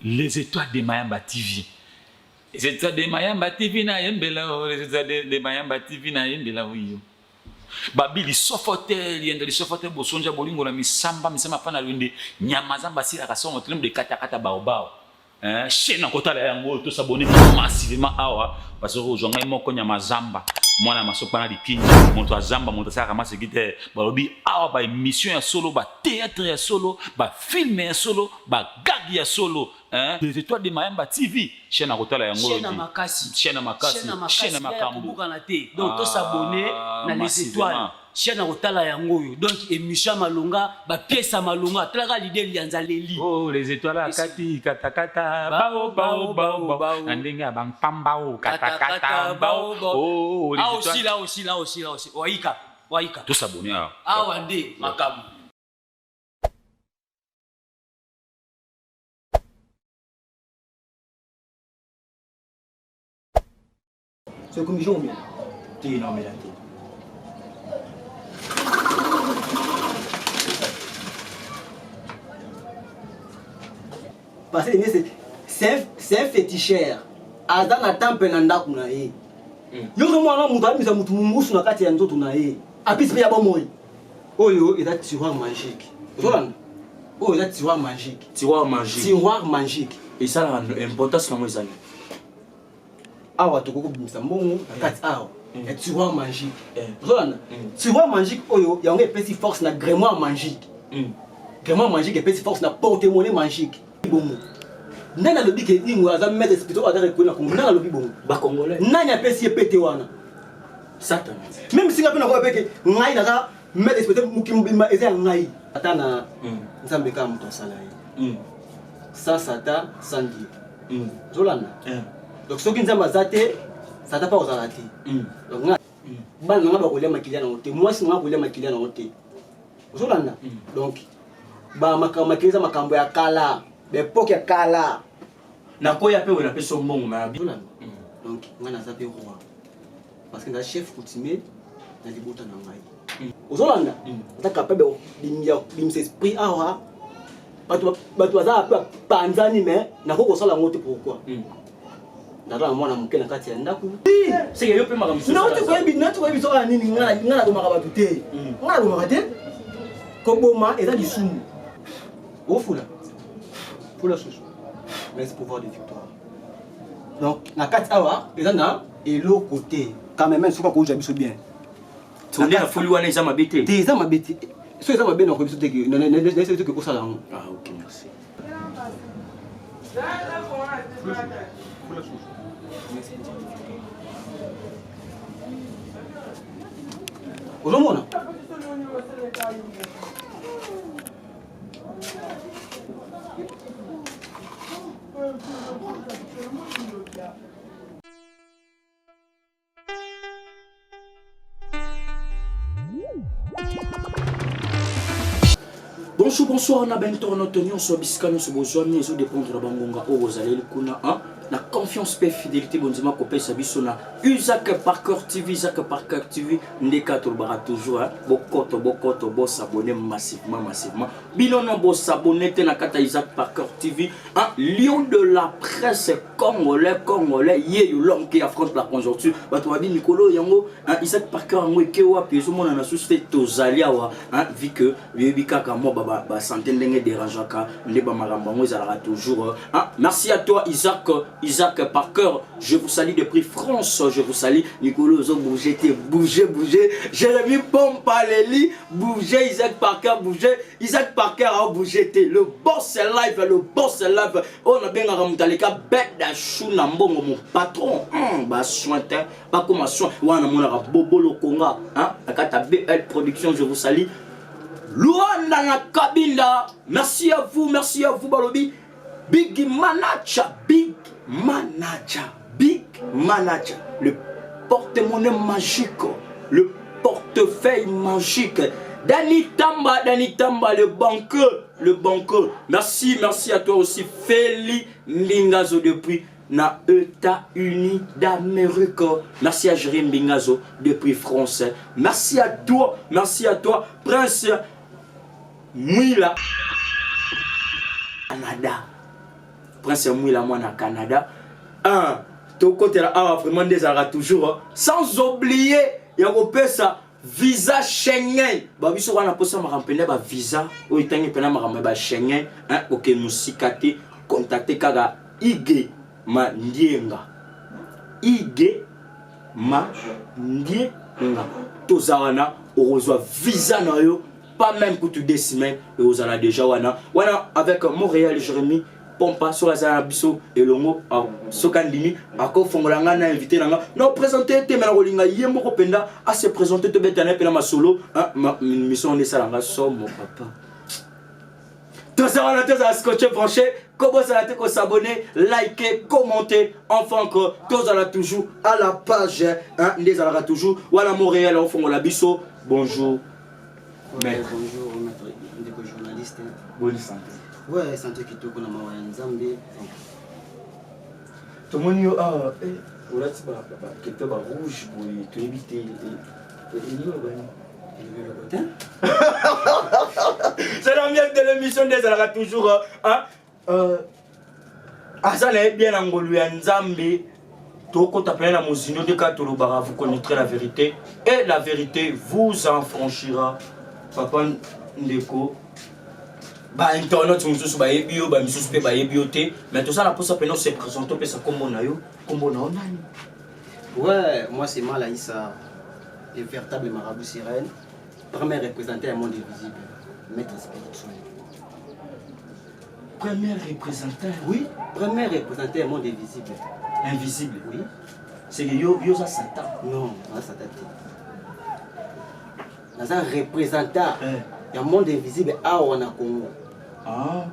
Les étoiles de Mayamba TV. Les étoiles de Mayamba TV na yembela o. Les étoiles de Mayamba TV na yembela o yo. Babili sofotel yende li sofotel bosonja bolingo na misamba pana lwende nyamazamba sila kasongo tulem de kata baobao. Chaîne kota la yango to s'abonner massivement awa parce que ozonga moko nyamazamba mwana masopa na likinja moto azamba moto saka masekite balobi awa ba émission ya solo ba théâtre ya solo ba film ya solo ba gag ya solo les étoiles de Mayamba TV chaîne kota la yango chaîne makambo donc to s'abonner na les étoiles chaîne kotala yango yo donc émission malonga ba pièce malonga tolaka l'idée lianzaleli oh les étoiles akati katakata bao ndenge bang pambao katakata bao oh les étoiles là aussi waika to s'abonner wande makamu. C'est comme Jean bien. T'es non mais là Parce que c'est un féticheur. Adam attend penanda kuna ye. Yo mwana mutu abisa mutu mungusu na kati ya nzoto na ye. Apisi pe ya bomoi. Oyo eza tiroir magique. Voilà. Oh, eza tiroir magique. Tiroir magique. Tiroir magique. Et ça a importance na ezali. Awa toko kubimisa mbongo kati awa. Et tiroir magique. Voilà. Tiroir magique oyo yango epesi force na grimoire magique. Grimoire magique epesi force na porte-monnaie magique. Bongo. Nana lobi ke ingo aza mettre spirituel adare ko na Congo. Nana lobi bongo. Ba congolais. Nanya pesi epete wana. Satan. Même si ngapena ko epeke ngai na mettre spirituel mukimbima eza ngai. Atana nzambe ka muto sala ye. Sans Satan, sans Dieu. Zolanda. Donc soki nzamba zate Satan pa ozala te. Donc nga bana nga ba kolia makilia na ote. Moi si nga kolia makilia na ote. Zolanda. Donc ba makambo makambo ya kala. L'époque est kala. Na koya pe wona pe so mbongo na bi. Donc nga na zape roi. Parce que na chef coutumier na libota na ngai. Ozolanda. Ta capable bimia esprit awa. Batu baza pa panzani mais na ko sala ngote pourquoi? Ndala mwana muke na kati ya ndaku. C'est que yo pe makambo so. Non tu koyebi so ala nini nga na ko makaba tuté. Nga ko makate. Ko boma eza lisumu. Ofula. Pour la chose, mais c'est pouvoir de victoire. Donc, la carte awa, les gens et l'autre côté, quand même, ce qu'on j'habite bien. Tu dis la folie ou les hommes habités. Des hommes habités. Ceux qui ont bien encore besoin de que pour ça là. Ah ok merci. Aujourd'hui, bonsoir, on a bien entendu, on se biscane, on se besoin, on se dépend de la bangonga, on vous allez le kuna, la confiance, paix, fidélité, bon dimanche, copé, sabissona, Isaac Parker TV, Ndeka Torbara toujours, bokoto, bo s'abonner massivement. Bilono, bo s'abonner, tenakata Isaac Parker TV, lion de la presse congolais, yé, l'homme qui affronte la conjoncture, Batouadi Nicolo, Yango, Isaac Parker, Yango, Kewa, puis tout le monde en a suscité, Tozalia, vu que, Yébika, Kamo, Baba, santé, Ndenge, dérangeaka, Ndeba Marambango, Zara toujours, merci à toi, Isaac Parker, je vous salue depuis France, je vous salue, Nicolas, bougez, Jérémy Pompaleli, bougez, Isaac Parker, a bougé, le boss est live, on a bien ramoutaleka, bête d'achou, nambongo, mon patron, bah, soin, pas comme un soin, ou on a mon bobo le Conga, à BL Production, je vous salue, Luanda na Kabinda, merci à vous, Balobi, Big Manager, le porte-monnaie magique, le portefeuille magique. Dani Tamba, le banqueur. Merci à toi aussi, Feli Lingazo depuis na États-Unis d'Amérique. Merci à Jérémy Bingazo depuis France. Merci à toi, Prince Mouila. Canada. Prince Mouila moi na Canada. To côté là vraiment des arats toujours sans oublier ya kopesa visa Schengen. Ba biso wana posa marampene ba visa o itangi pena marambe ba Schengen OK musikate contacter kaka Ige Mandienga. Ige Mandienga. Tozawana o reçoit visa na yo pas même pour 2 semaines et aux ala déjà wana avec Montréal Jérémy pompa sur la biso et le mot sokandimi ako fongolanga na invité nanga non présenter te mena kolinga yembo ko penda à se présenter te betana pena ma solo ma mission de salanga so mon papa tozawana toza scotché branché comment ça la s'abonner liker commenter enfin que tozala toujours à la page les ala toujours wala Montréal on fongola biso bonjour. Mais bonjour, maître journaliste. Bonne santé. Ouais, santé qui tourne à ma Nzambe. Tout le monde est là, tu vas rouge pour éviter. C'est la mienne de l'émission des Alara toujours. Ça est bien en Nzambe. Toko t'appelle la Mosino de Katolobara, vous connaîtrez la vérité. Et la vérité vous en franchira. Papa Ndeko. Bah internet mususu ba ebio ba mususu pe ba ebioté mais tout ça la posa peno se présenter pe ça comme on a yo comme on a nani. Ouais, moi c'est Malaïssa, le véritable marabout sirène, premier représentant du monde invisible, maître spirituel. Premier représentant. Oui, premier représentant du monde invisible. Invisible. Oui. C'est que yo ça Satan. Non, ça Satan. C'est un représentant du monde invisible à Congo. Ah.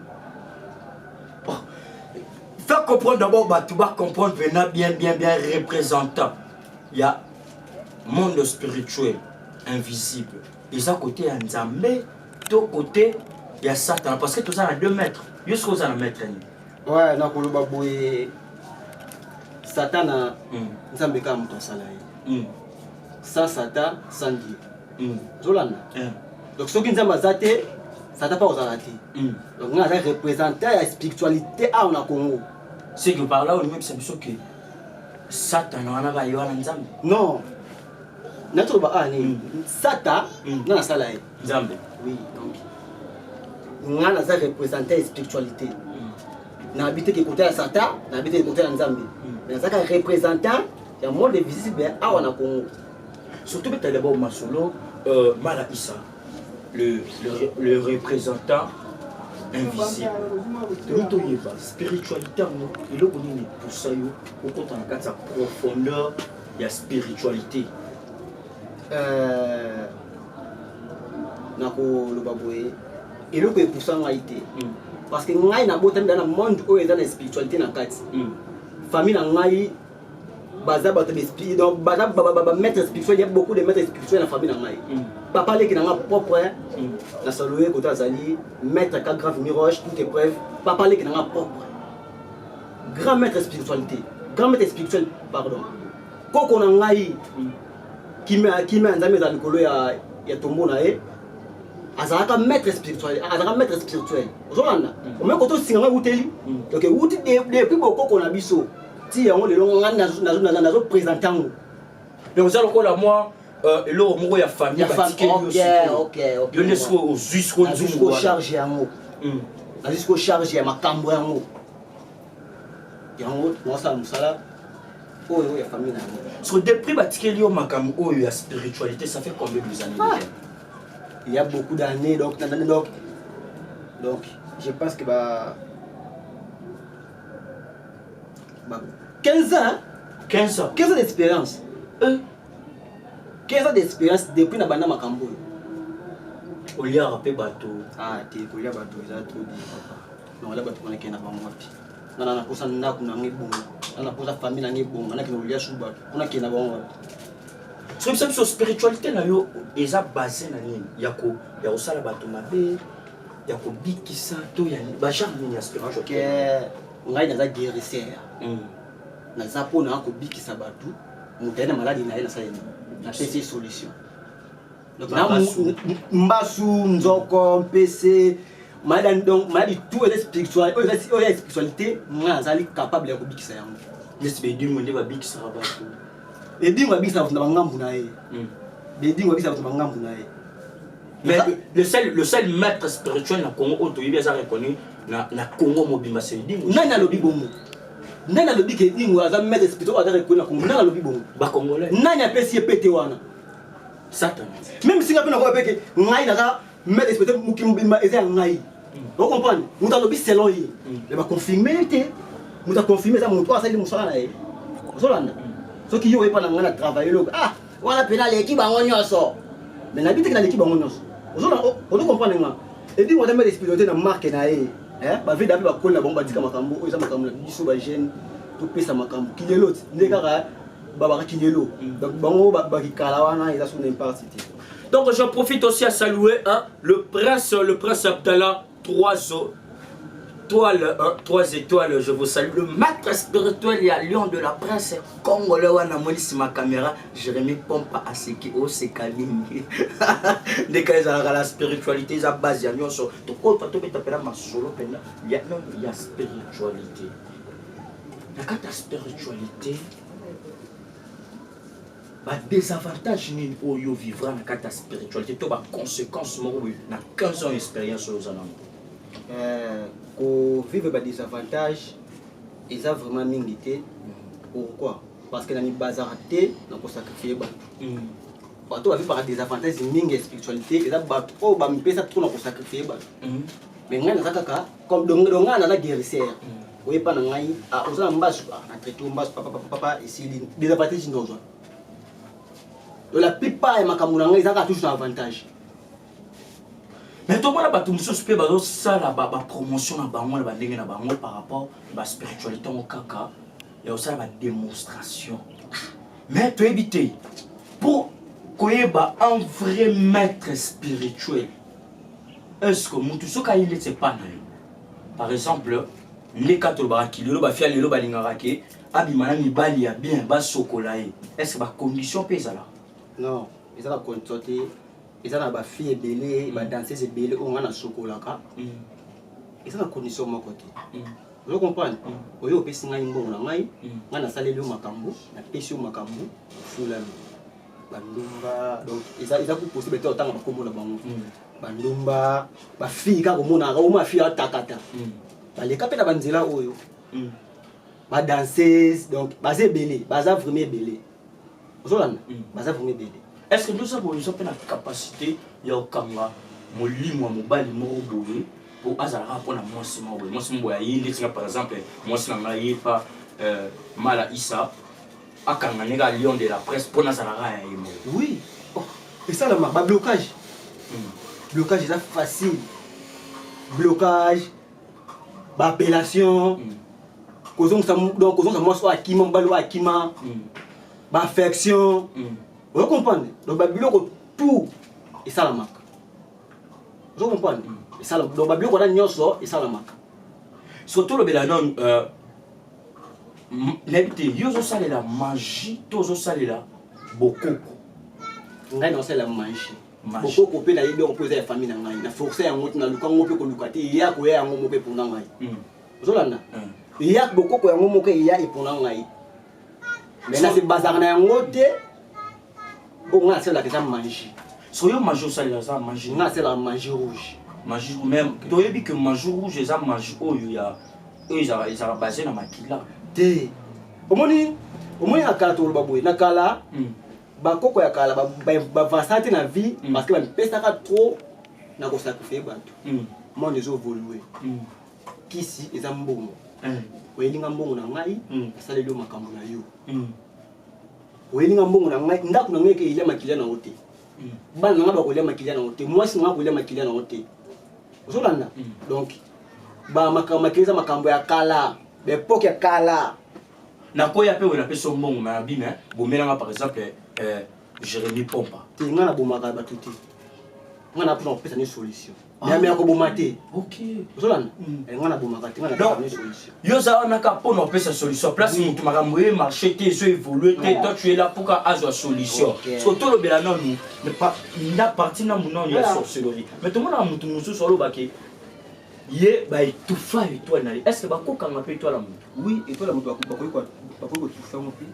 Faire comprendre d'abord, tu vas comprendre bien représentant. Il y a monde spirituel, invisible. Et ça côté Nzambe, tout côté il y a Satan parce que tout ça à 2 mètres. Jusqu'aux à mètre. Ouais, na koloba boye Satan na Nzambe ka muto sala. Sans Satan, sans Dieu. Zolana. Donc ce qui nous a mazate, ça t'a pas aux arrêtés. Donc on a représenté la spiritualité à Congo. C'est que par là on même c'est que Satan on a vaillé à Nzambe. Non. Notre ba ani Satan na sala Nzambe. Oui, donc on a représenté la spiritualité. Na habité qui côté à Satan, na habité côté à Nzambe. Mais ça représentant le monde visible à Congo. Surtout que tu as d'abord Masolo Malaïssa. Le représentant invisible. Spiritualité, il est pour ça, au compte en sa profondeur, il y a spiritualité. Nako le baboué, et le pour ça a été. Parce que nous avons dans le monde où il y a la spiritualité dans la famille dans Baza esprit donc baza maître spirituel, il y a beaucoup de maîtres spirituels dans la famille nangai. Papa les qui n'a propre na saluer côté azali maître ka grave miroche toute épreuve papa les qui n'a propre grand maître spiritualité pardon koko nangai qui met Nzambe za likolo ya tombo na ye azalaka maître spirituel ozolanda o me koto singa uteli donc uti depuis beaucoup na biso si on le long nazo présentant donc ça encore la moi lo mo ya famille OK yo ne so jusqu'au charge yango jusqu'au charge ya makambo yango moi ça musala oyo ya famille na so depuis batikeli yo makambo oyo ya spiritualité ça fait combien d'années il y a beaucoup d'années donc je pense que 15 ans d'expérience. 15 ans d'expérience depuis Nabana Makambo. Au lieu de rappeler bateau. Ah, tu es au lieu de bateau, il a trop dit, papa. Non, là, bateau, on est qu'un avant moi. Non, non, pour ça, on a bon. On a pour sa famille, on a bon. On a qu'un lieu sous bateau. On a qu'un avant moi. C'est une spiritualité, ils sont basés dans il y a aussi la bateau, il y a qui ça, il y a jamais spiritualité. On a des guérisseurs. Na zapo na ko bikisa batu mutana maladi na ena sayena na PC solution donc na mbasu nzoko PC donc dit tout est spiritualité, spiritualité, moi zali capable de bikisa yango. Nest be dingo ndeba bikisa ba. Et dingo bikisa na ngambu na ye. Be dingo bikisa na ngambu na ye. Mais le seul maître spirituel na Congo auto il bien reconnu na Congo mobimba c'est dingo. Nana lobi bongo. Nana lobi ke dingo aza maître spirituel aza reconnu na Congo. Nana lobi bongo. Ba congolais. Nani apesi pété wana. Satan. Même si ngapena ko peke ngai na maître spirituel mukimba eza ngai. Vous comprenez? Nous avons dit selon lui. Il va confirmer. Nous avons confirmé ça. Nous avons dit que nous avons dit que ceux qui n'ont pas travaillé. Ah, voilà, l'équipe a gagné ça. Mais l'habitude de l'équipe a gagné ça. Vous comprenez? Et puis, on a mis des spirituels dans la marque. Il y a des gens qui ont dit que les gens qui jeune, tout le monde qui est l'autre. Les gars, qui est l'autre. Donc, ils sont donc, j'en profite aussi à saluer le prince Abdallah. 3 étoiles, je vous salue. Le maître spirituel, il y a Lion de la Prince, Congolais, Wana Molisi, ma caméra, Jérémy Pompa, Aseki, c'est Kalingi. Dès qu'il y a la spiritualité, il y a base, il y a Lyon, il y a spiritualité. Quand la spiritualité, des avantages ni oyo vivra na kata spiritualité to ba conséquences mo na 15 ans d'expérience aux années ko vivre des avantages et ça vraiment mingité. Pourquoi? Parce que dans les bazar té na ko sacrifier ba bato vivre par des avantages mingi spiritualité et ça ba trop ba mi pesa trop na ko sacrifier ba mais ngana kaka comme donga na guérisseur oui pas na ngai a oza mbasu na traité mbasu papa ici des avantages ndozo. De la plupart, ils ont toujours un avantage. Mais tout le monde a une promotion par rapport à la spiritualité et aussi la démonstration. Mais tu éviter pour qu'il y ait un vrai maître spirituel. Est-ce que tout ce qu'il est pas par exemple, les catholiques qui le bafia le balingarake abimana ni bali ya bien ba sokolae. Est-ce que la condition pèse là? Non, ils ont constaté, ils ont des filles belles, des danseuses belles, on a un chocolat. Ils ont des conditions de mon côté. Vous comprenez? Vous avez un bon on a salé le macambo, on a pêché le macambo, foulami. Bandumba, donc ils ont posé autant de comme la banque. Bandumba, ma fille, quand on a ma fille à Takata. Les capés de Banzela, ma danseuse, donc, basé belé, basé vraiment belé. Est-ce que nous avons la capacité de faire molimo mobali mobile pour azara pour la moi par exemple moi c'est na pas mala isa akanga Lion de la Presse pour nazara oui et ça le blocage blocage c'est facile blocage appellation causons ça donc causons ça moi soit akima mbalo akima affection. Vous comprenez? Donc, tout est ça la marque. Vous comprenez? Donc, on a et ça la marque. Surtout le bélanon, vous savez la magie, vous savez la beaucoup. On a la magie. Beaucoup coupé la idée opposée à la famille. On a forcé à monter dans le camp pour nous cater. Il y a quoi à un moment pour nous. Vous savez? Il y a beaucoup à un moment pour nous. Mais là, c'est bazar na ngote. On a c'est la question magie. Soyons magie ça la magie. On a c'est la magie rouge. Magie même. Tu as vu que magie rouge c'est la magie oh il y a ils ont basé na makila. Té. Omoni na kala to baboy na kala. Ba koko ya kala ba vasate na vie parce que ba pesa ka trop na ko sacrifier bato. Moi les évoluer. Kisi ezambongo. Welinga mbongo na ngai asaleli makambo na yo welinga mbongo na ngai ndako na ngai ke ile makilia na ote bana nga ba kolia makilia na ote mwasi nga kolia makilia na ote ozolanda donc ba makambo ya kala be époque ya kala na koya pe wena pe so mbongo na bina bomela par exemple Jérémy Pompa te nga na bomaka ba tuti nga na pour pesa ni solution mais ko bomate OK ozolanda nga na bomaka te nga na ni solution yo za on a ka pour pesa solution place mutu makambo e marché te zo évoluer toi tu es là pour ka azo solution surtout le bela non ne pas na partie na muno ya sorcellerie mais tout le monde a mutu musu solo baki ye baetufa étoile na ye est ce que bakokanga mpe étoile ya moto oui étoile ya moto bakoki kotufa ngo mpe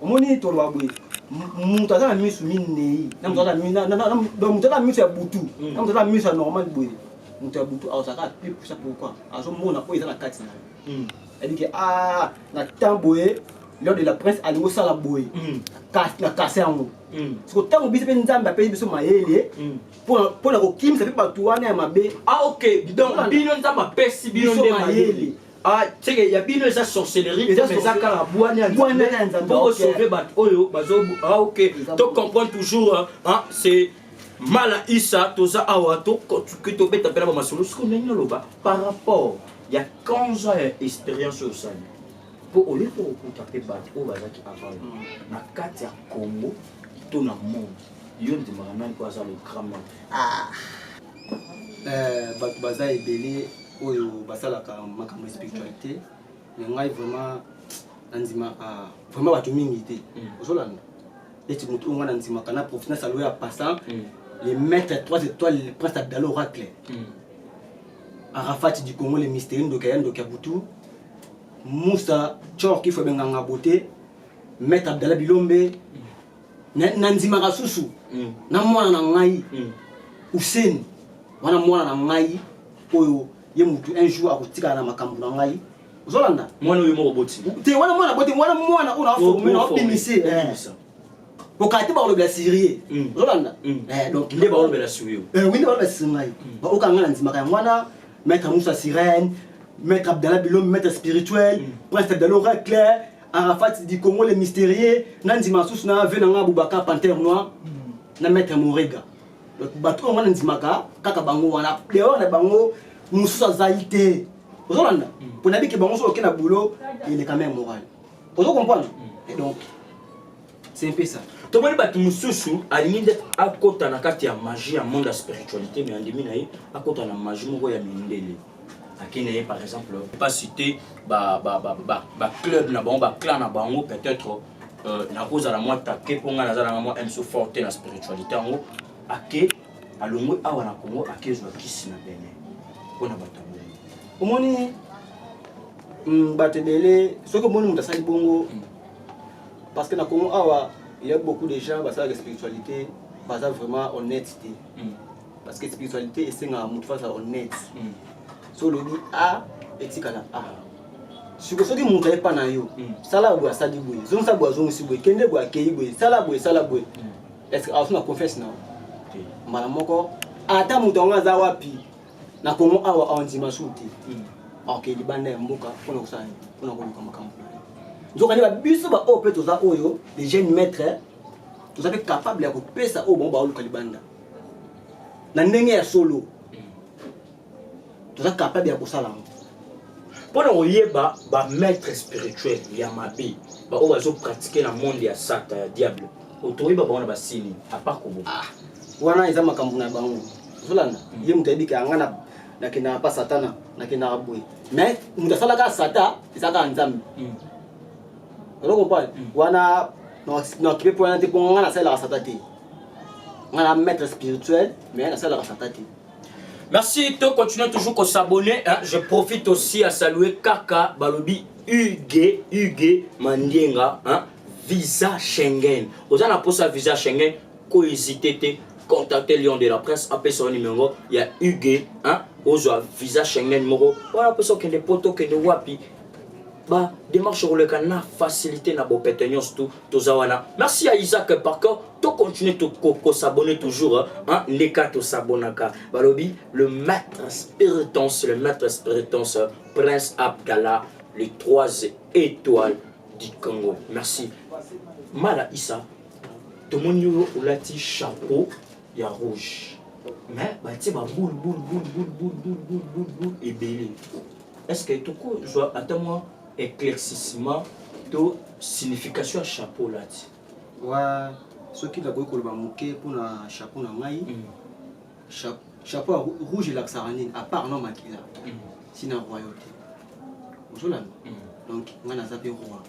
omoni toloba boye moto aza na miso minei na moto aza na miso ya butu na moto aza na miso ya normal boye moto ya butu azalaka pe pusa pourquoi azomona oyo eza na kati na ye edike na temps boye lors de la presse alingi osala boye na kase yango siko ntango biso mpe nzambe apesi biso mayele mpona kokimisa mpe bato wana ya mabe ok donc bino nzambe apesi bino nde mayele teke ya bino eza sorcellerie eza kaka bwani ya nzambe mpo kosauve bato oyo ok to comprendre toujours c'est mala isa toza awa tobeta mpena bamasolo siko ndenge noloba par rapport ya 15 ans ya expérience oyo osali mpo olie mpo kokuta mpe bato oyo bazalaki avant na kati ya congo to na monde yo ndimaka nani mpo aza le grand monde bato baza ebele oyo basalaka makambo ya spiritualité mais ngai vraiment nandimaka vraiment bato mingi te ozolanda neti motu oyo ngai nandimaka na profina salo ya passant les maîtres 3 étoiles le prince abdala oracle Arafat du Congo, les mystérieux Ndokayan Ndokabutu, Moussa Tchor qui fait Benganga Boté, Maître Abdallah Bilombe, Nanzima Rasusu, Namwana Nangai, Hussein, Wana Mwana Nangai, Oyo, Yemutu un jour à Tika Namakambu Nangai, Zolanda, Mwana Yomo Boti. Te Wana Mwana Boté, Wana Mwana, on a formé, on a bénissé. Pour quand tu parles de la Syrie, Zolanda, donc il est parlé de la Syrie. Oui, il est parlé de la Syrie. Aucun Nanzima Mwana. Maître Moussa Sirène, Maître Abdallah Bilom, Maître spirituel, Prince Abdallah Oracle, Arafat du Congo, les mystérieux, Nandi Massous, Venanga Boubaka, Panthère Noir, Maître Morega. Donc, bateau, on a Nandimaka, Kakabango, on a dehors les bango, Moussa Zaïté. Vous entendez? Pour n'aller que Bango soit aucun boulot, il est quand même moral. Vous comprenez? Et donc, c'est un peu ça. Tomoni bato mususu alingi nde akota na kati ya magie ya monde ya spiritualité mais andimi na ye akota na magie moko ya mindele akina ye par exemple pas citer ba club na bango ba clan na bango peut-être na cause la moi taqué pour nga nazala moi MSO forte na spiritualité ngo ake alongo awa na Congo ake zo kisi na bene pona bato omoni bato belé soko moni mutasali bongo parce que na Congo awa il y a beaucoup de gens qui ont la spiritualité, basée vraiment honnêteté. Parce que la spiritualité, c'est un mot honnête. So le dit A et tikala A. Si vous avez montré pas na yo, sala boa sadi boy, zon sa boa zon si boy, kende boa kei boy, sala boy. Est-ce que vous avez confessé na? Malamoko ata mutonga za wapi na Congo awa on dimanche uti. OK, libanda mboka pona kusani, pona koluka makambo. Donc on va biso ba o peut toza oyo les jeunes maîtres tous avez capable ya ko pesa o bon ba o kalibanda na ndenge ya solo tous capable ya ko sala pona oyeba ba maître spirituel ya mabe ba o bazo pratiquer na monde ya sata ya diable otoyeba ba ona ba sini à part ko wana eza makambo na bango zolanda ye mutayebi ka ngana na kina pa satana na kina abwe mais mutasala ka sata isaka nzambe vous comprenez? Wana non qui peut prendre des bons na sala satati. On a maître spirituel mais na sala satati. Merci, to continuez toujours à s'abonner. Je profite aussi à saluer Kaka Balobi Hugues Mandienga, Visa Schengen. Vous avez posé Visa Schengen, ko hésitez contactez Lion de la presse, appelez son numéro, il y a Hugues, vous avez Visa Schengen numéro. Voilà pour ça que les potos que de wapi. Bah, démarche sur le canal, facilité na bo pétenios tout tozawana. Merci à Isaac Parker, to continuer to s'abonner toujours les cas to s'abonaka. Balobi le maître spiritance, Prince Abdallah, les 3 étoiles du Congo. Merci. Mala Issa, tout le monde a un chapeau, il y a rouge. Mais bah tu bah boule et belé. Est-ce que tout coup je attends-moi éclaircissement de signification à chapeau là. Ouais, ce qui d'abord que le bamouké pour un chapeau na ngai. Chapeau rouge et l'axarani à part non makila. Sinon royauté. Bonjour. Donc on a zappé roi.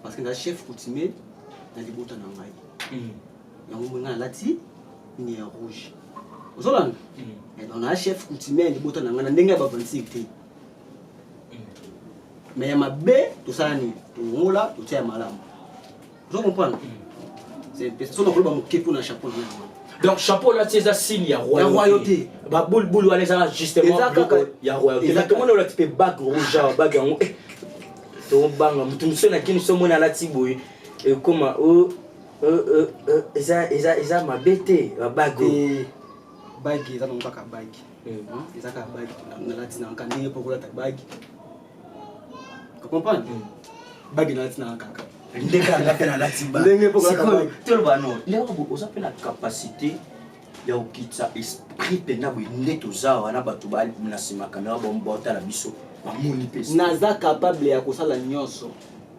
Parce que le chef coutumier dans les boutons na ngai. Yango mona lati ni rouge. ozolanda on a chef coutumier libota na ngana ndenge ba 26 te mais ya mabe to sala ni to ngola to tia malamu vous comprenez c'est personne ko ba mokepo na chapeau na donc chapeau là c'est ça signe ya royauté ba boule wala ça justement ya royauté exactement on a type bague rouge bague yango to banga mutu so na kini so mona la tiboy et comment eza mabete ba bague bague eza non kaka bague eza kaka bague na lati na nkandenge pokola ta bague vous comprenez bague na lati na kaka ndeka ngapena lati ba ndenge pokola ta bague tolba non leo oza pe na capacité ya okitsa esprit pena bo neto zawa na bato ba na sima kamera bombota la biso ba moni pesa naza capable ya kosala nyonso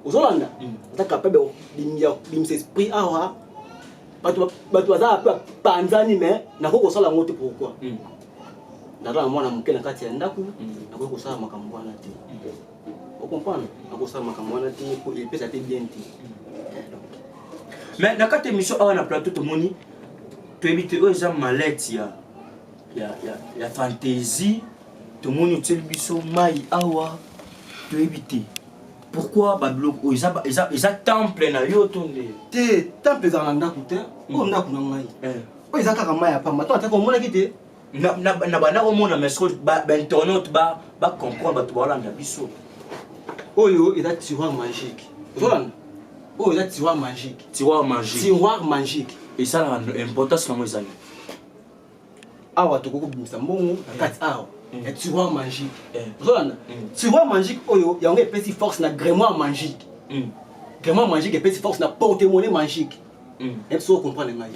ozolanda naza capable ya bimisa esprit awa bato baza pe panzani mais nako kosala ngote pourquoi ndala mwana moke na kati ya ndako nako kosala makambo wana te vous comprenez nako kosala makambo wana te pour il pesa te bien te mais na kati émission awa na plateau to moni to éviter eza malette ya fantaisie to moni otel biso mai awa to éviter pourquoi babiloko eza temple na yo tonde te temple za na ndako te o ndako na ngai o eza kaka mai ya pamba to atako mona kite na bana komona mais ba internaute ba comprendre bato balanda biso oyo eza tiroir magique ozolanda oyo eza tiroir magique tiroir magique esalaka importance nango ezali awa tokoko bimisa mbongo na kati awa ya tiroir magique ozolanda tiroir magique oyo yango epesi force na grimoire magique grimoire magique epesi force na porte-monnaie magique ebiso comprendre ngai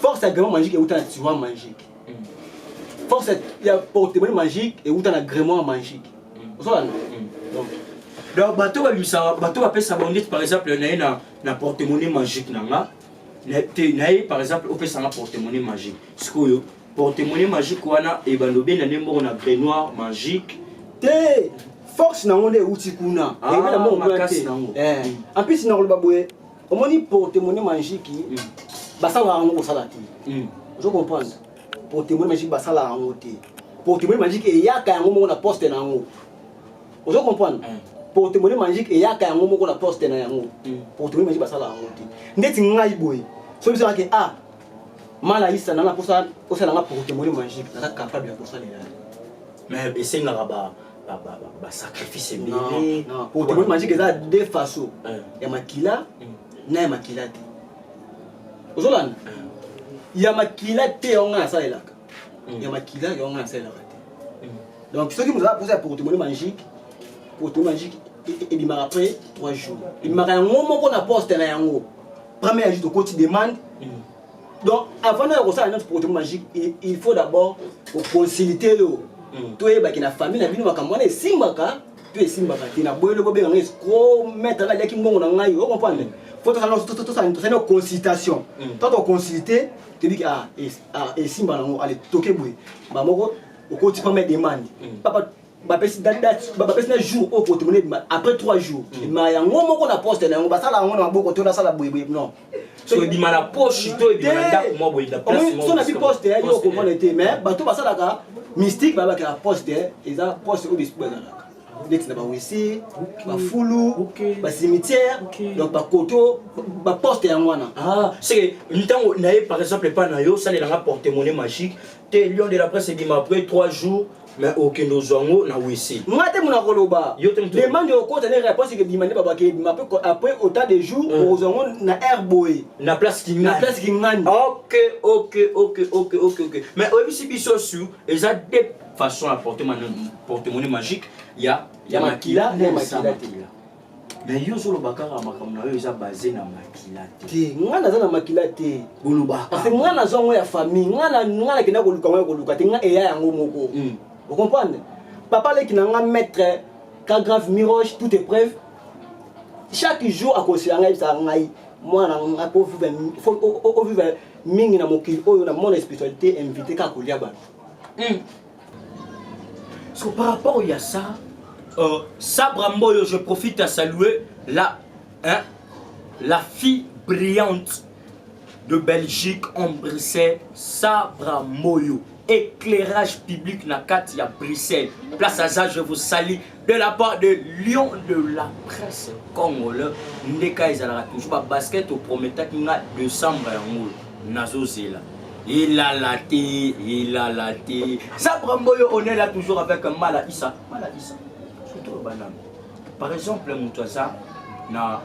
force ya grimoire magique euta na tiroir magique force ya porte-monnaie magique euta na grimoire magique ozolanda donc bato bapesa bango par exemple na porte-monnaie magique nanga naye par exemple opesanga porte-monnaie magique sikoyo porte-monnaie magique wana ebalobi na ndembo na grimoire magique te force nango nde euti kuna ebela mbongo makasi nango en plus na koloba boye omoni porte-monnaie magique basala yango kosala te ozo comprendre porte-monnaie magique basala yango te porte-monnaie magique eyaka yango moko na poste na yango ozo comprendre porte-monnaie magique eyaka yango moko na poste na yango porte-monnaie magique basala yango te ndeti ngai boye so biso ke mala isa na posa osala nga porte-monnaie magique naza capable ya kosalela mais esengaka ba sacrifice ebele porte-monnaie magique eza deux façons ya makila na ya makila te ozolanda ya makila te yango nga nasalelaka ya makila yango nga nasalelaka te donc soki moza posa ya porte-monnaie magique ebimaka après 3 jours ebimaka yango moko na poste na yango première jour tokoti demande donc avant de kosala notre porte-monnaie magique il faut d'abord consulter yo toyebaki na famille na bino makambo wana esimbaka to esimbaka te na boyelo bobenga ngai escro mettre la leki mbongo na ngai o comprendre faut tosala une consultation tant on consulter te dit esimba nango ale toke boye bamoko okoti première demande papa bapesi na jour au porte-monnaie après 3 jours ma yango moko na poste na yango basala yango na maboko to na sala boye non so ebima na poche to ebima na ndako mwa boye da place so na bi poste yo comprendre te mais bato basalaka mystique babaki na poste eza poste oyo bisi bazalaka neti na bawese bafulu bacimitière donc bakoto baposte yango wana c'est ntango naye par exemple epa na yo salelanga porte-monnaie magique te lion de la presse ebima après 3 jours mais okende ozwango na wese nga te mona koloba demande okota ne réponse ke bimande babaki après autant de jours ozwango na air boy na place kingani ok mais oyebisi biso sur eza deux façons à porte-monnaie magique ya makila na makila te mais yo zoloba kaka makambo na yo eza basé na makila te nga naza na makila te bolobaka parce que nga nazwango ya famille nga nakenda koluka ngo koluka te nga eya yango moko vous comprenez papa leki na nga maître ka grave miroge tout est preuve chaque jour akosi ngai bisa ngai mwana nga po vivre mingi na mokili oyo na mon spiritualité invité ka kolia ba so par rapport à ça Sabra Mboyo, je profite à saluer la fille brillante de Belgique ont brisé Sabra Moyo. Éclairage public na kati ya Bruxelles. Place à ça, je vous salue de la part de Lion de la presse congolaise. Ndeka ezalaka toujours ba basket au prometteur qui na décembre yango nazozela. Il a la thé. Sabra Moyo, on est là toujours avec Mala Issa. Surtout le banane. Par exemple, Moutouaza, na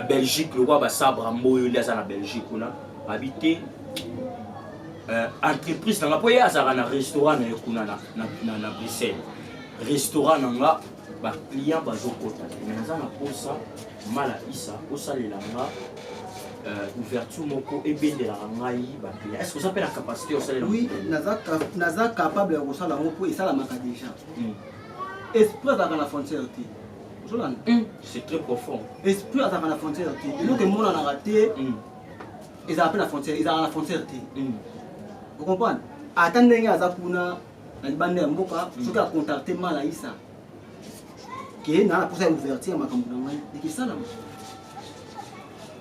Belgique, le roi Sabra Moyo, na Belgique, on a habité entreprise. On a payé un restaurant na Bruxelles. Restaurant, on a un client, on a ça, Mala Issa, on a ouverture moko et bien de la rangaï. Est-ce que ça peut la capacité au salaire? Oui, naza capable de ça la moko et ça la marque déjà. Esprit dans la frontière. C'est très profond. Esprit dans la frontière. Et nous que monde en a raté, ils appellent la frontière, ils ont la frontière. Vous comprenez? Attendez à Zakuna, la bande mboka, ceux qui a contacté Mala Issa. Qui est dans la procédure ouverture à ma campagne et qui ça là.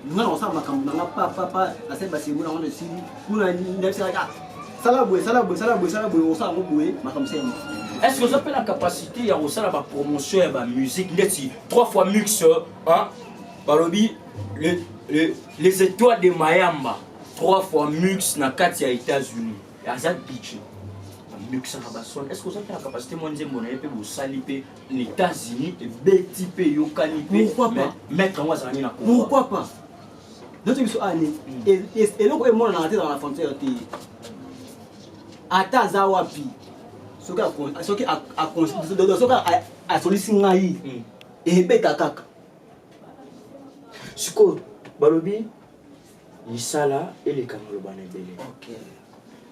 Nous on s'en va comme papa la scène basée nous on décide nous on est ça là on s'en va comme ça. Est-ce que vous avez la capacité ya aussi la promotion et la musique ndeti 3 fois mix hein balobi les étoiles de Mayamba 3 fois mix na kati ya États-Unis ya za budget mix na bason. Est-ce que vous avez la capacité moi nzembo na pe bo sali pe les États-Unis et beti pe yokani pe pourquoi pas mettre moi za na pourquoi pas d'autres ils sont allés et donc moi on a raté dans la frontière ata za wapi ce qui a sollicité ngai et beta kaka siko balobi isala et les kanalo banebele. OK.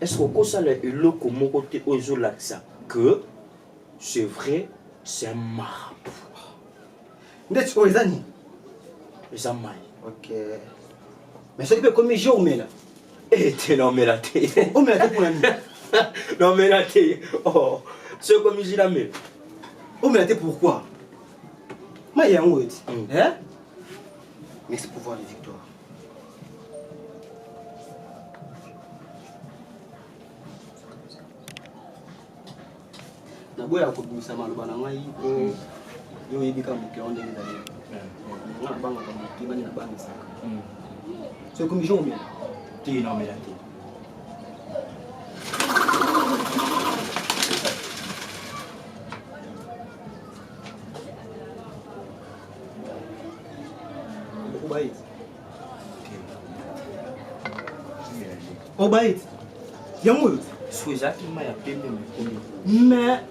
Est-ce que ça le eloko moko te ozola ça que c'est vrai c'est un marabout ndeti oizani les amai. OK. Mais ce qui peut comme jour mais là t'es non mais là t'es oh mais là pour la nuit non mais là t'es oh c'est comme je la mets oh mais là pourquoi moi y a un word hein mais c'est pouvoir de victoire. Na boya ko bimisa maloba na ngai yo yebika moke onde ndani na banga ka motima na banga saka c'est comme jour mais t'es non mais là t'es Obaït. Yango. Souza qui m'a appelé mais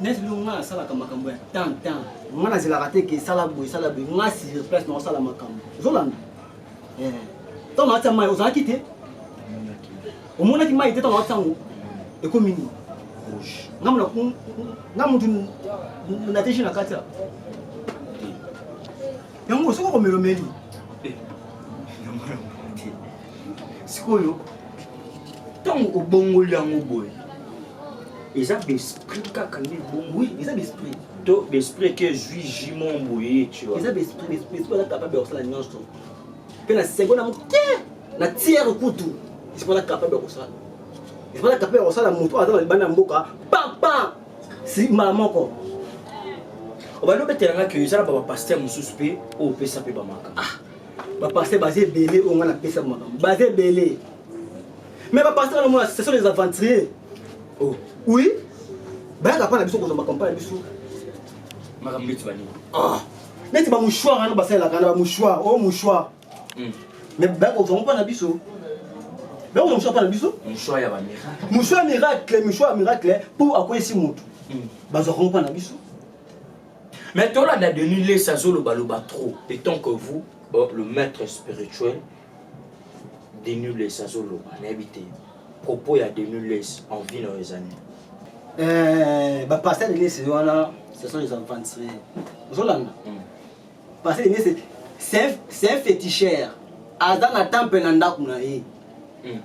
n'est-ce pas ça la kamakambo tant on a la raté que ça la boy moi si je place dans ça la makambo Zolanda ton ata mai oza quitté au monde qui m'a été dans l'autre et comme ni rouge ngamu na teshi na kata yango soko komelo meli sikoyo tango obongoli yango boye eza d'esprit kaka nde bongo oui eza d'esprit to d'esprit que jugement boye tu vois eza d'esprit la capable de ça nyonso pe na seconde na tiers kutu c'est pas la capable de ça c'est pas la capable de ça la moto azala libanda mboka papa si malamoko obano betelanga que eza ba pasteur mususu pe o pesa pe ba maka ba pasteur basé belé on a pesa maka basé belé mais ba pasteur moi ce sont les aventuriers oh oui ba ka pa na biso ko zamba campagne biso makambo tu bani neti ba mouchoir ana ba sala kana ba mouchoir oh mouchoir mais ba ko zamba pa na biso ba ko mouchoir pa na biso mouchoir ya ba miracle mouchoir miracle pour akwesi mutu ba zo pa na biso. Mais toi là devenu les sazolo baloba trop et tant que vous le maître spirituel dénule les sazolo n'habité propos ya dénule les en vie dans les années bah passer les c'est voilà ce sont les aventuriers Zolanda passer les c'est un féticheur azana temple na ndaku na ye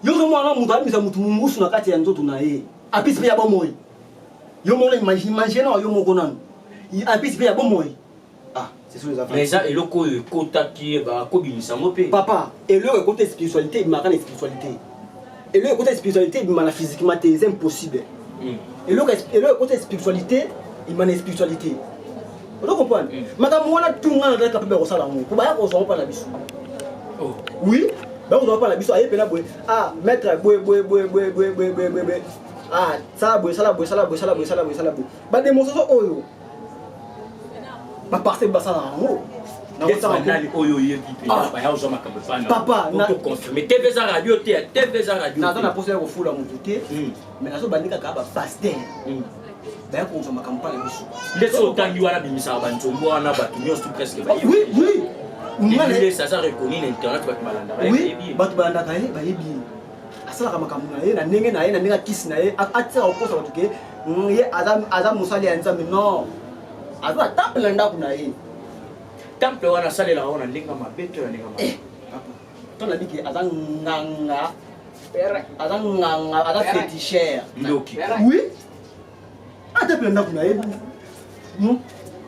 yo zo mwana mutu abisa mutu mungusu na kati ya nzoto na ye apisi ya bomoi yo mona imagine na yo moko nanu apisi ya bomoi c'est sur les enfants. Mais ça eloko ekotaki ba kobimisa ngo pe. Papa, et le côté spiritualité, il m'a la spiritualité. Et le côté spiritualité, il m'a la physiquement, c'est impossible. Et le côté spiritualité, il m'a la spiritualité. Vous comprenez? Madame, moi, tout le monde est capable de faire ça. Pour ne pas la biche. Oui, on ne va pas la biche. Ah, maître, ah, ça, bah, démonstration, oh, bah, parce que ça, papa, na confirmer TV za radio te, TV za radio. Na na poser au fou la monté. Mais na so bandika ka ba pasteur. Ba ko so makampala biso. Leso tangi wana bimisa ba ntombo wana ba nyos tout presque ba. Oui, oui. Ngale ça ça reconnu l'internet ba malanda. Oui, ba balanda ka ba yebi. Asala ka makamuna ye na ndenge na ye na ndenge kiss na ye atira ko so batuke. Ye Adam musali ya nzambe non. Azwa tape nda kuna ye. Temple wana salela wana ndinga mabeto ya ndinga mabeto. Ton ami qui azanganga azanganga féticheur. Ndoki. Oui. Ata plenda kuna ye.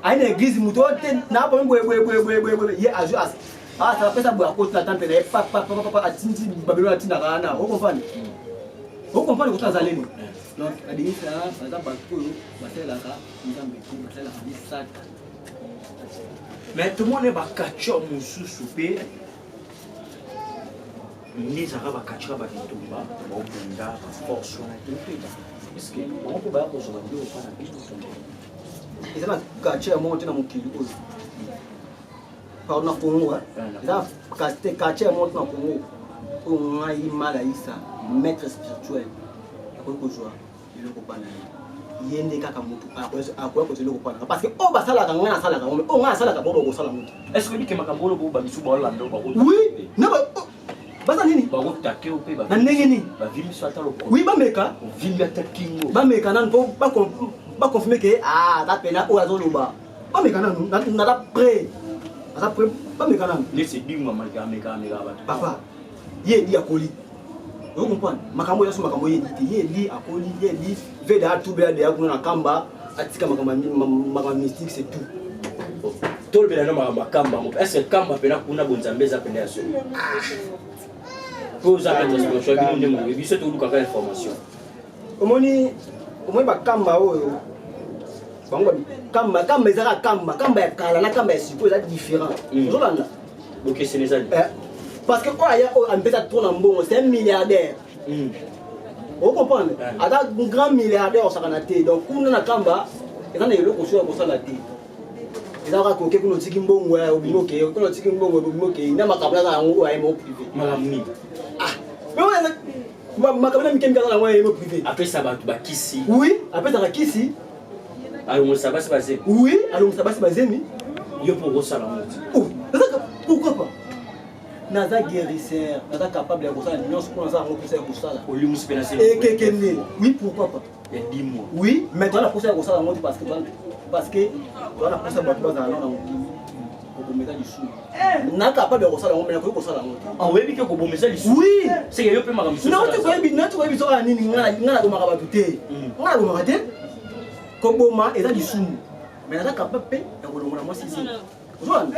Aina église muto te na ba mbwe ye aju as. Ah ça pesa bo akoti na temple na papa atinzi Babylone atina kana. O comprendre? O comprendre ko tazaleni. Donc adini ça par exemple ko batela ka nzambe ko batela ka bisaka. Mais tout le monde est bakacho mususu pe ni zaka bakacho ba bitumba ba obunda ba force na tout est-ce que on peut ba ko so ba dio pa na biso Ils ont caché à monter dans mon kilo. Par na Congo, ils ont caché à monter dans Congo. On a eu mal à ça, maître spirituel. Après que joie, il le comprend. Il y a des cas comme à quoi que tu le comprends. Parce que oh bah ça là quand on a ça là quand on a ça là quand on a ça là. Est-ce que dit que makambolo bo ba bisu ba lando ba ko. Oui, non bah ça nini? Ba ko take o pe ba. Na ndenge ni? Ba vimi so atalo ko. Oui, ba meka. Vimi atakingo. Ba meka nan po ba confirmer que ah ta pena o azoloba. Ba meka nan na ta prêt. Asa prêt ba meka nan. Laisse dingo meka ba. Papa, ye di akoli. Vous comprenez? Makambo yaso makambo ye di akoli ye di veda tubela de yakuna kamba atika makambo mystique c'est tout. Tout le monde a makamba. Est-ce que kamba pena kuna bonzambeza pena yaso? Pour ça mettre sur le choix bien de il faut tout ka information. Omoni ba kamba oyo. Bango kamba ezaka kamba ya kala na kamba ya siko eza différent. Ozolanda. Donc c'est les alliés. Parce que quand il y a un petit trop d'ambon, c'est un milliardaire. Vous comprenez? Ada un grand milliardaire au Sakanate. Donc, quand on a Kamba, il y a des gens qui sont là. Il y a des gens qui sont bon ou bimoke, qui sont bon ou bimoke. Il y a des gens qui sont privé. Malamni. Ah, mais ma cabane qui est privé. Après ça va tu kisi. Oui, après ça va kisi. Alors ça va se passer. Oui, alors ça va se passer mi. Yo pour ça là. Oh, pourquoi pas? Naza guérisseur, naza capable de faire ça, nous sommes en train de ça. Oui, pourquoi pas? Il y a 10 mois. Oui, mais tu as la poussée à ça parce que tu as la poussée à pour mettre du sous. N'a capable de faire ça, on met pour ça. Ah oui, mais que pour mettre du sous. Oui, c'est que yo peut m'amuser. Non, tu vois bien, tu vois bien ça ni ngana ko makabaté. Ngana ko makaté. Ko boma et ça du sous. Mais naza capable de ko moi si. Joanne.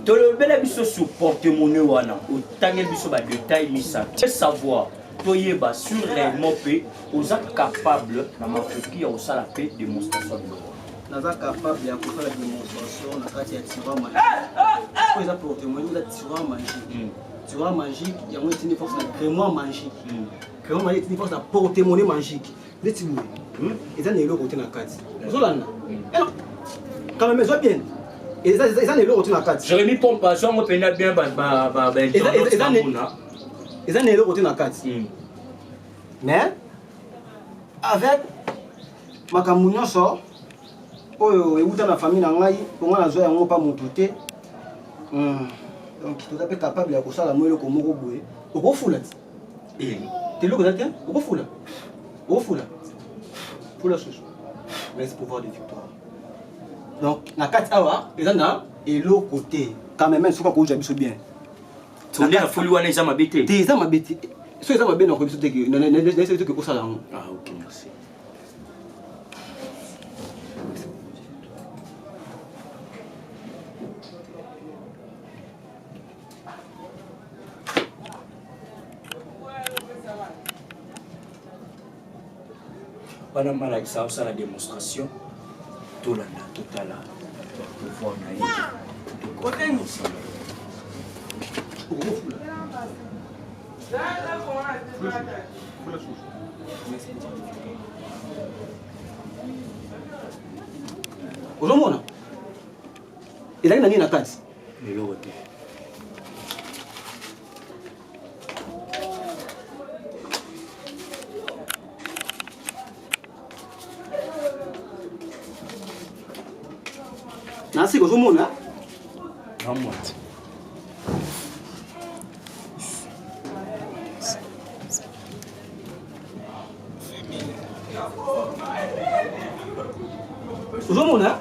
Tolobela biso sur porte-monnaie wana otangel biso ba détail misa te savoir toyeba sur réellement pe oza capable na makoki ya osala pe démonstration naza capable ya kosala démonstration na kati ya tiroir magique ko eza porte-monnaie oza tiroir magique tiroir magique yango etini force na grimoire magique grimoire magique etini force na porte-monnaie magique neti boye eza na eloko te na kati ozolanda quand même eza bien. Et ça n'est pas la carte. J'aurais mis pompe à on peut bien et ça n'est pas la carte. Mais avec ma camoufle sort oh et où dans la famille n'angai pour moi la joie on pas mon touté donc tu es capable de faire ça la moelle comme au bout au beau fou là et tu le connais au beau fou là pour la chose mais c'est pouvoir de victoire. Donc, na kati awa, ils ont et l'autre côté. Quand même, ce qu'on a bien. Tu as la folie wana ezama bête. Des ama bête. Ce ezama bien na ko biso teke. Na c'est que ko sala. Ah OK, merci. Pendant mal ça la démonstration, tout là, total pouvoir ozomona ezali na nini na kati eloko te nasi kozomona namwati ozomona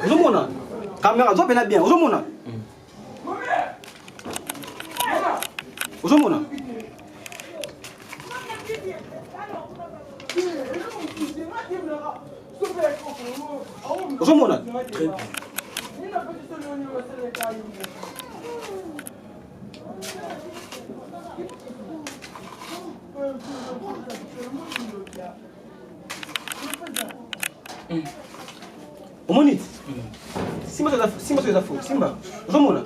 ozomona kamera zo pena bien ozomona ozomona ozomona très bien. omoni simba so eza fo simba ozomona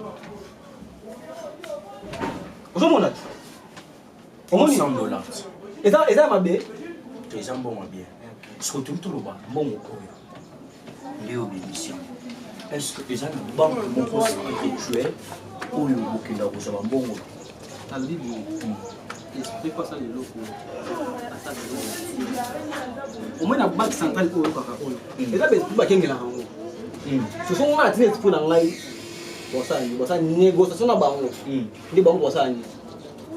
omoni $100 eza mabe eza mbongo bien soki tomi toloba mbongo oyo nde obémission est-ce que eza na banque moko spirituel oyo okenda kozwa bambongo omoi na banque centrale oyo kaka oyo eza bakengelaka yango sosongo nga na tina esprit na ngai bosala négociation na bango nde bango bosala nini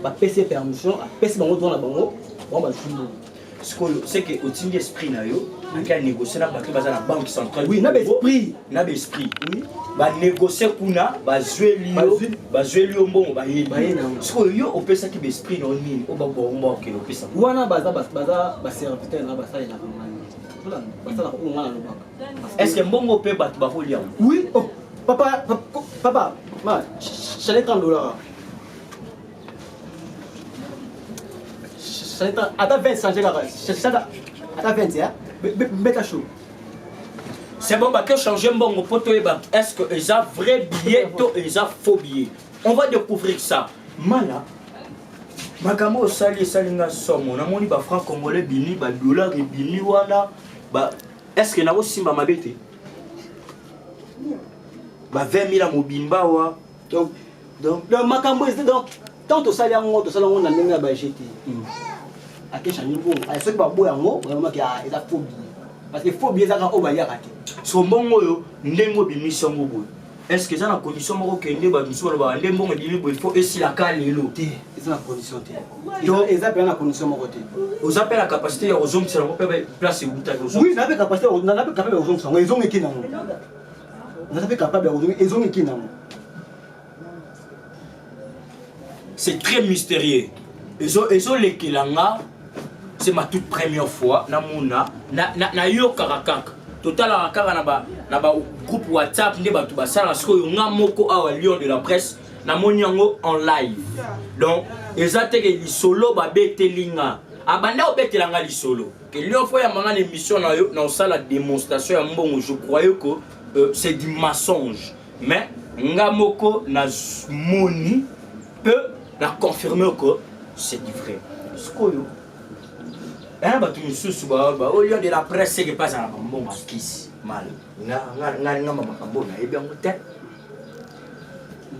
bapesi permission apesi bango tona bango bango balusu sikoyo c'est que otindi esprit na yo ake anégocier na bato baza na banque centrale oui na baesprit oui banégocie kuna bazweli yo mbongo bayebi sikoyo yo opesaki baesprit na yo nini oyo babongo okende opesa wana baza baserviteur na basalelaka ngai basalaka oyo ngai nalobaka est-ce que mbongo mpe bato bakolia oui papa chalais $30 ata 20 change kaka ata 20 ya beta chaud c'est bon bato changer mbongo po toyeba est-ce que eza vrai billet to eza faux billet on va découvrir ça mala makambo osali esalinga somo namoni bafranc congolais bini badollar ebini wana est-ce que nakosimba mabe te ba 20 000 mobimba wa donc makambo eza donc tant tosali yango na ndenge ya bagete akechange mbongo soki baboya yango baomaki eza faux billet parce que faux billet ezaka oyo bayaka te so mbongo oyo ndenge obimisi yango boye est-ce que eza na condition moko kende bamisu balobaka nde mbongo ebimi boye fo esilaka lelo te eza na condition te eza mpe na condition moko te oza mpe na capacité ya kozongisa yango mpe place eutaki oui nape capacité nape capable ya kozongisa yango ezongeki nango naza mpe capable ya kozongisa ezongeki nango c'est très mystérieux ezolekelanga c'est ma toute première fois namona nayokaka kaka totalaka kaka na bagroupe whatsapp nde bato basalaka sikoyo nga moko awa lion de la presse namoni yango en live donc eza teke lisolo babetelinga abanda obetelanga lisolo ke lion fo yambanga na émission na yo na osala démonstration ya mbongo je croyais que c'est du mensonge mais nga moko na moni peut na confirmer que c'est du vrai sikoyo bato misusu au lieu de la presse seke mpasa na bambongo akisi mal nga makambo nayebi yango te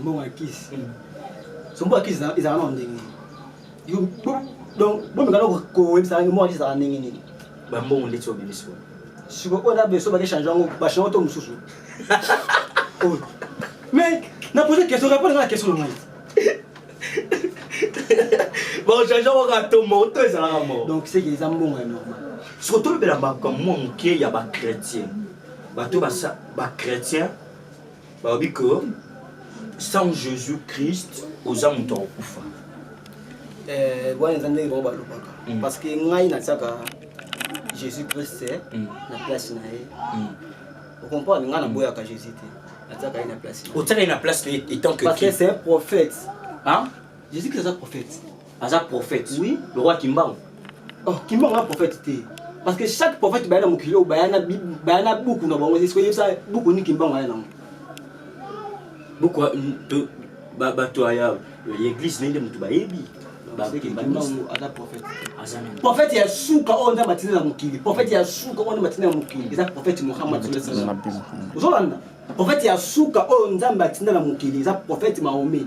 mbongo akisi so mbongo akisi ezala na ndenge donc bomekana koyebisaka mbongo akisi ezala ndenge nini bambongo ndeti obimisi wana siko oyo na beso bakechange yango bachange to mosusu mais na pose question répondre na question na ngai bon change oka to moto ezalaka mort donc c'est que eza mbongo ya normal siko tolobela makambo moke ya bachrétien bato bachrétien balobi que sans Jésus Christ oza moto akokufa wana eza ndenge bango balobaka parce que ngai natiaka Jésus Christ na place na ye okomprendre ngai naboyaka Jésus te natiaka ye na place otiaka ye na place étant que parce que c'est un prophète Jésus-Christ est un prophète. Aza prophète. Oui. Le roi Kimbangu. Oh, Kimbangu est un prophète. Parce que chaque prophète, il y a beaucoup de beaucoup de Kimbangu. Beaucoup de l'église n'est pas ébi. Prophète, il y a sous quand on a matin dans mon kili. Prophète, il y a sous quand on a matin dans mon kili. C'est un prophète Mohammed. Prophète, il y a sous quand on a matin dans mon kili. C'est un prophète Mahomet.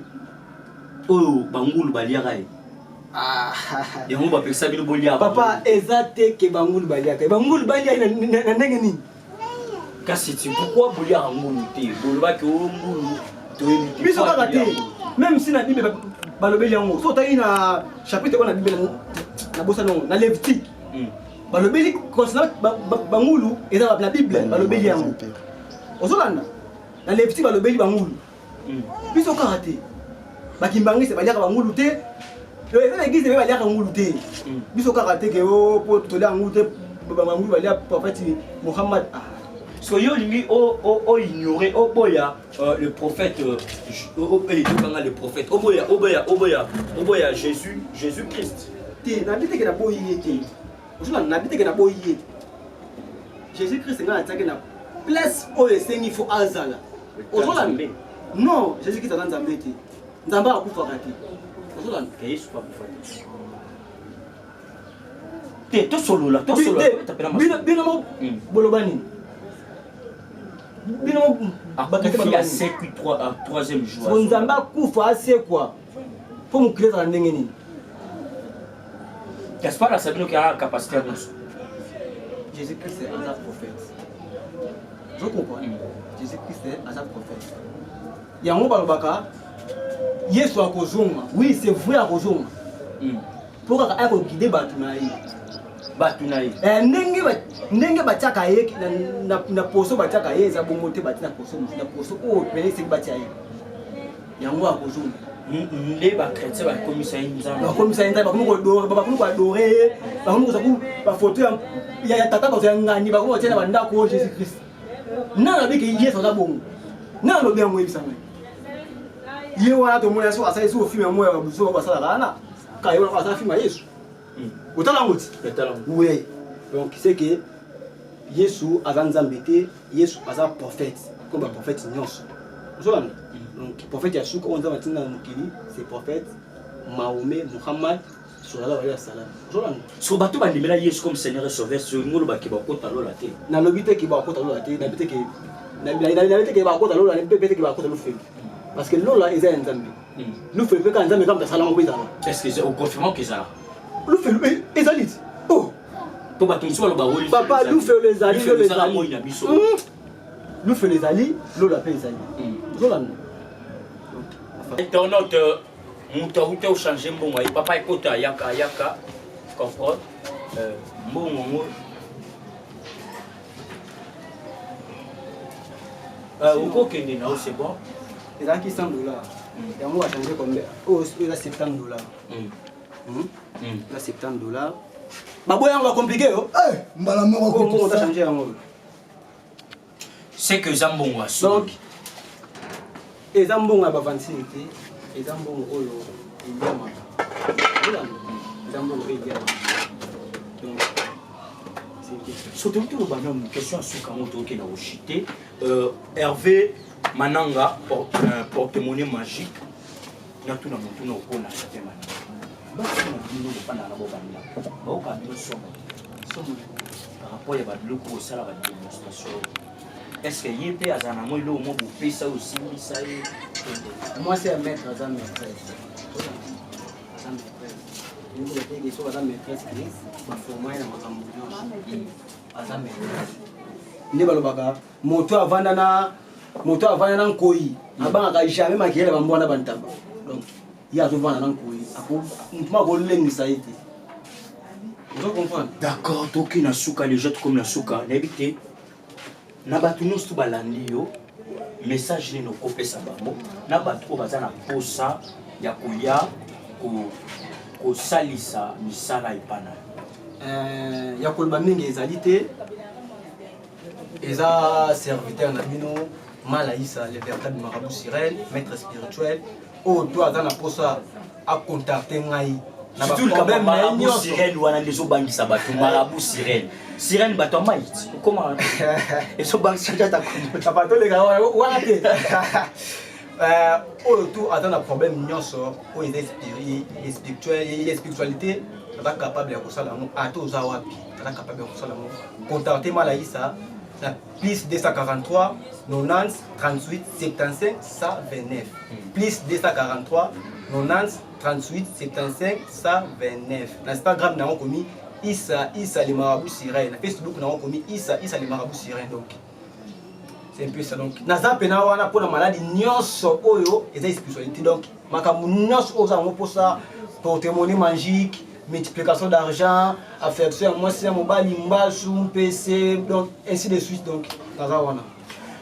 Oh, Bangoul Baliarai. Ah, et on va faire ça, papa, exacté que Bangoul Baliarai. Bangoul Baliarai n'a rien ni. Pourquoi Bolia a monté? Bolia que mais ça va rater. Même si la Bible balobeli yango, so tayi na chapitre na Bible na bossa non, na Lévitique. Balobeli concernant Bangoulu et dans la Bible balobeli yango. Ozolanda. Na Lévitique balobeli Bangoulu. Biso ka raté. Bakimbangi c'est baliaka Bangoulu te. L'église est baliaka Bangoulu te. Biso ka raté que o po tolia Bangoulu te Bangoulu baliaka prophète Mohammed. Soyo lui ignoré Oboya le prophète le prophète Oboya Jésus Christ. N'habite que na boyé te. Aujourd'hui n'habite que na boyé. Jésus Christ est attaqué na place où les seigneurs faut azala. Aujourd'hui non, Jésus Christ est dans Nzambe te. Nzamba akufa kati. Aujourd'hui Yesu pas kufa. Te solo là, Bien bolobani. Il y a 3e jour. Nzamba kufa c'est quoi? Pour me créer dans ndengeni. Qu'est-ce pas la sabino qui a la capacité à nous? Jésus-Christ est un prophète. Je comprends. Jésus-Christ est un prophète. Yango balobaka Yesu akozonga. Oui, c'est vrai akozonga. Pour ako guider batunaï. Batunaï. Ndenge batiaka ye na poso batiaka ye za bongote batina poso na poso o pele se batia ye. Yango akozonga. Les chrétiens va commissaire Nzambe. Ba commissaire Nzambe ba ko adorer, ba ko zaku ba photo ya tata ba ngani ba ko tia na banda ko Jésus Christ. Na na biki Yesu za bongo. Na no bien mo ebisanga. Ye wana to mona so asa Yesu o film mo ya buso ba sala kana. Ka yo na asa film Yesu. Otala ngoti. Oui. Donc c'est que Yesu a Nzambe te, Yesu a prophète, comme un prophète nyonso. Donc prophète Yeshua on a matina mukili, c'est prophète Mahomet Muhammad sallallahu alayhi wa sallam. So bato ba ndimela Yesu comme Seigneur et Sauveur sur ngolo ba ke ba kota lola te. Na lobite ke ba kota lola te, na bite ke na bite ke ba kota lola, na bite ke ba kota lola. Parce que lola eza Nzambe. Nous fait ka Nzambe comme ça la mo bizarre. Est-ce que c'est au confirmant que ça? Nous fait ezalit. Oh. To bato so ba woli. Papa nous fait les ali, les ali. biso. Nous fait les ali, lola pe ezali. Zolanda. Internaute, muta changer mbongo et papa ekota yaka comprendre mbongo uko kende na c'est bon il a $100 et on va changer combien oh il a $70 il a $70 baboya on va compliquer oh eh mbala moko ko on va changer en c'est que zambongo donc ezambongo ba vansité ezambongo oyo eliama ezambongo eliama donc surtout tout le bonhomme question sur comment tu es au chité Hervé Mananga porte-monnaie magique na tout na mutu na okona chité mananga ba na bino ba na bo banda ba o ka bino somo par rapport à ba loko au sala ba démonstration. Est-ce que y a un amour là au moins pour faire ça aussi ça moi c'est un maître à maîtresse une des questions à maîtresse ma formation na makambo à maîtresse ne balobaka moto avanda na nkoi abanga jamais makela bambona bantaba donc il y a souvent na nkoi ako mpuma ko lengisa ite vous comprenez d'accord donc na suka les jette comme la suka n'habite na batu nyonso balandi yo message nino kopesa bango na batu baza na posa ya koya kosalisa misala epana ya koloba mingi ezali te eza serviteur na bino Malaïsa le véritable marabout sirène maître spirituel oyo to aza na posa akontacte ngai surtout quand même marabout sirène wana nde ezobangisa bato marabout sirène sirène bato amaiti okoma ezobangisa ta tapatoleka wana te oyo to aza na problème nyonso oyo eza spiritualité aza capable ya kosala yango ata oza wapi aza capable ya kosala yango contacte Malaïsa na plus 243 90 38 75 129 plus 243 90 38 75 129 na Instagram nango komi Issa les marabouts sirène na Facebook nango komi Issa les marabouts sirène donc c'est un peu ça donc naza pena wana pona maladie nyonso oyo eza spiritualité donc makambo nyonso oyo za pour ça porte-monnaie magique multiplication d'argent affection moi c'est mobile mbasu PC donc ainsi de suite donc naza wana.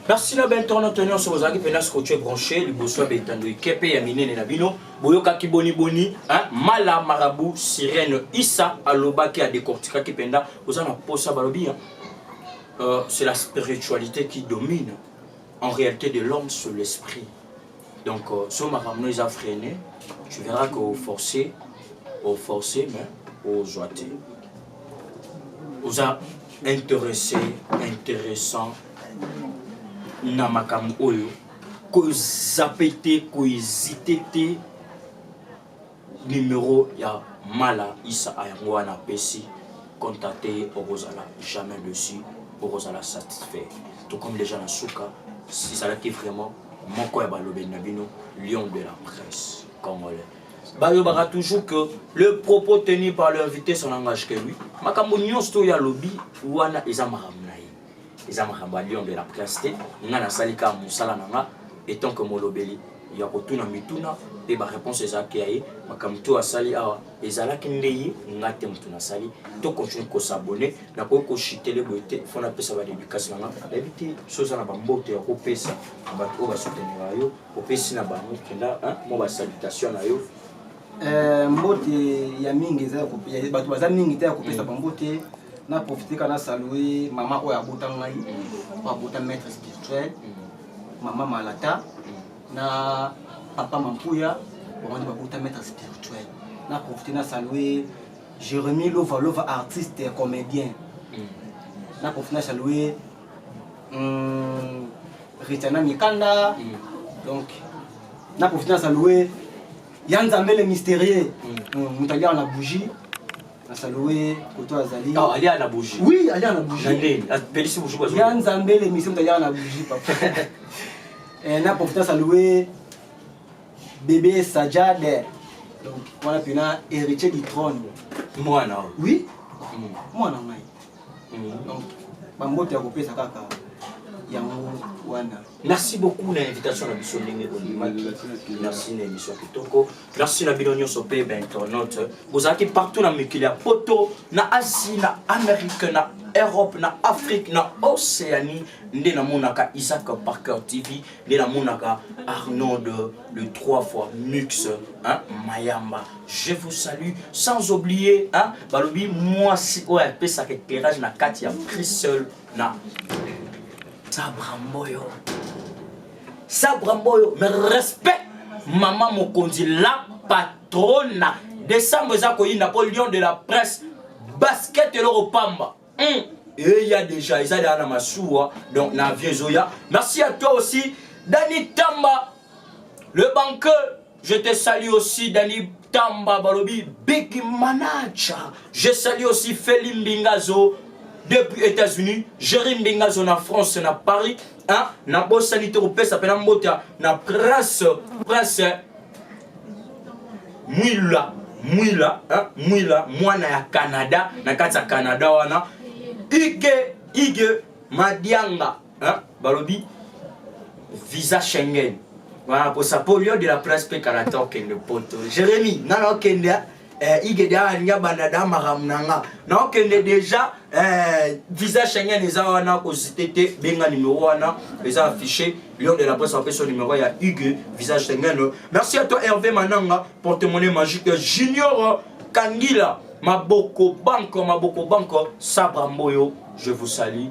Merci na ben tourne tenir sur vos amis penas que tu es branché le bosso betando kepe ya minene na bino boyoka ki boni boni hein mala marabout sirène Issa aloba qui a décortiqué ki penda vous en posa balobi hein c'est la spiritualité qui domine en réalité de l'homme sur l'esprit donc sur maramno ils a freiné tu verras que au forcé mais au joité vous a intéressant na makambo oyo ko zapete ko hésité te numéro ya mala Issa ayango wana pesi contacter Orozala jamais dessus Orozala satisfait tout comme les gens na souka si ça là qui vraiment moko ya balobe na bino lion de la presse congolais bayo bara toujours que le propos tenu par l'invité son langage que lui makambo nyonso ya lobby wana eza makambo les lion de la presse nga na salika musala nanga étant que molobeli ya kotuna mituna pe ba réponse ezaki aye makamto asali awa ezalaki ndeye ngate mutuna sali to continue ko s'abonner na ko chitele bote fona pesa ba éducation nanga d'habitude chose na bambote ya ko pesa ba to ba soutenir yo ko pesa na ba mukenda mo ba salutation na yo mbote ya mingi za ko ya bato baza mingi te ya ko pesa bambote na profiter kana saluer maman oya bota ngai pa bota maître spirituel maman Malata na papa Mampuya on dit bota maître spirituel na profiter na saluer Jérémy Lova artiste et comédien na profiter na saluer Richana Mikanda donc na profiter na saluer Yanzambe le mystérieux mutalia na bougie na saluer koto azali ali na bougie oui ali na bougie ndé pelisi bougie kwa ya nzambe le mission mutalia na bougie papa na profiter saluer bébé Sajade donc on a pena héritier du trône moi na oui moi na ngai donc bambote ya kopesa kaka yango wana. Merci beaucoup na invitation na biso ndenge olimaki. Merci na émission kitoko. Merci na bilonyo sopé ben internaute. Vous avez partout na mikili poto na Asie na Amérique na Europe na Afrique na Océanie nde na monaka Isaac Parker TV nde na monaka Arnaud le 3 fois Mux hein Mayamba. Je vous salue sans oublier hein balobi moi si o pesa éclairage na kati ya Priscel na Sabramboyo, mais respect maman Mokonzi, la patronne. Décembre, Napoléon de la presse, basket et l'Europamba. Et il y a déjà, ils allaient à Massoua, donc na Zoya. Merci à toi aussi, Dani Tamba, le banqueur. Je te salue aussi, Dani Tamba Balobi, Big Manager. Je salue aussi Félim Bingazo. Depuis les États-Unis, Jérémy Bengazo na France, na Paris, hein, na boss sanitaire au pays, ça s'appelle Mbota, na presse, Mouila, hein, Mouila, moi na ya Canada, na kata Canada wana, Ige, Madianga, hein, Balobi, visa Schengen. Voilà pour ça, pour lieu de la presse, Pécarator, Kende Poto. Jérémy, non, Kende, Ige dia banada maramnanga na okende déjà visa Schengen eza wana ko cité benga numéro wana eza affiché lion de la presse après son numéro ya Ige visa Schengen. Merci à toi Hervé Mananga porte-monnaie magique Junior Kangila Maboko Banco Sabramboyo je vous salue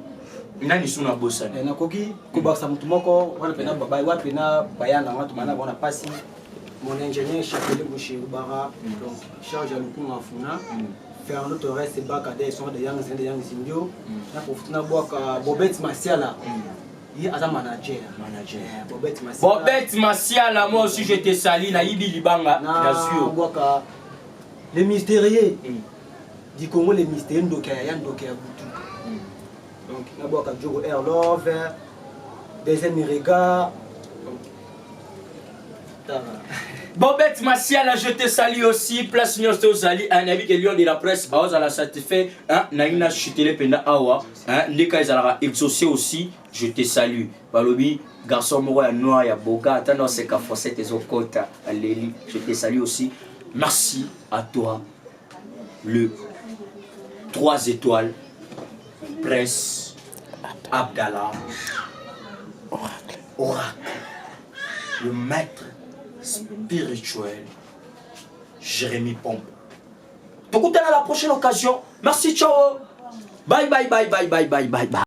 nani suna bossa na koki ko baksa mutu moko wana pena baba wa pena bayana watu mana bona pasi mon ingénieur Chapelle Boucher Bara, donc charge à l'oukou Mafuna, Fernando Torres et Bakade, sont des Yang Zindio, na profitna boaka Bobette Masiala. Il a un manager. Bobette Masiala, moi aussi je te salue, na Ibi Libanga, bien sûr. Les mystérieux. Du Congo, les mystérieux, donc na boaka Djogo Air Love, deuxième regard. Bobette Masiala, je te salue aussi. Place Nyos Tozali, un ami qui lion de la presse, Baoz à la satisfait, hein, Naina Chutele Penda Awa, hein, Nika Izala exaucé aussi, je te salue. Balobi, garçon Moro, Noir, ya Boga, attends, c'est qu'à forcer tes okota, Léli, je te salue aussi. Merci à toi, le 3 étoiles, Prince Abdallah, Oracle, le maître spirituel, Jérémy Pompe. Donc, à la prochaine occasion. Merci, ciao. Bye, bye, bye, bye, bye, bye, bye, bye.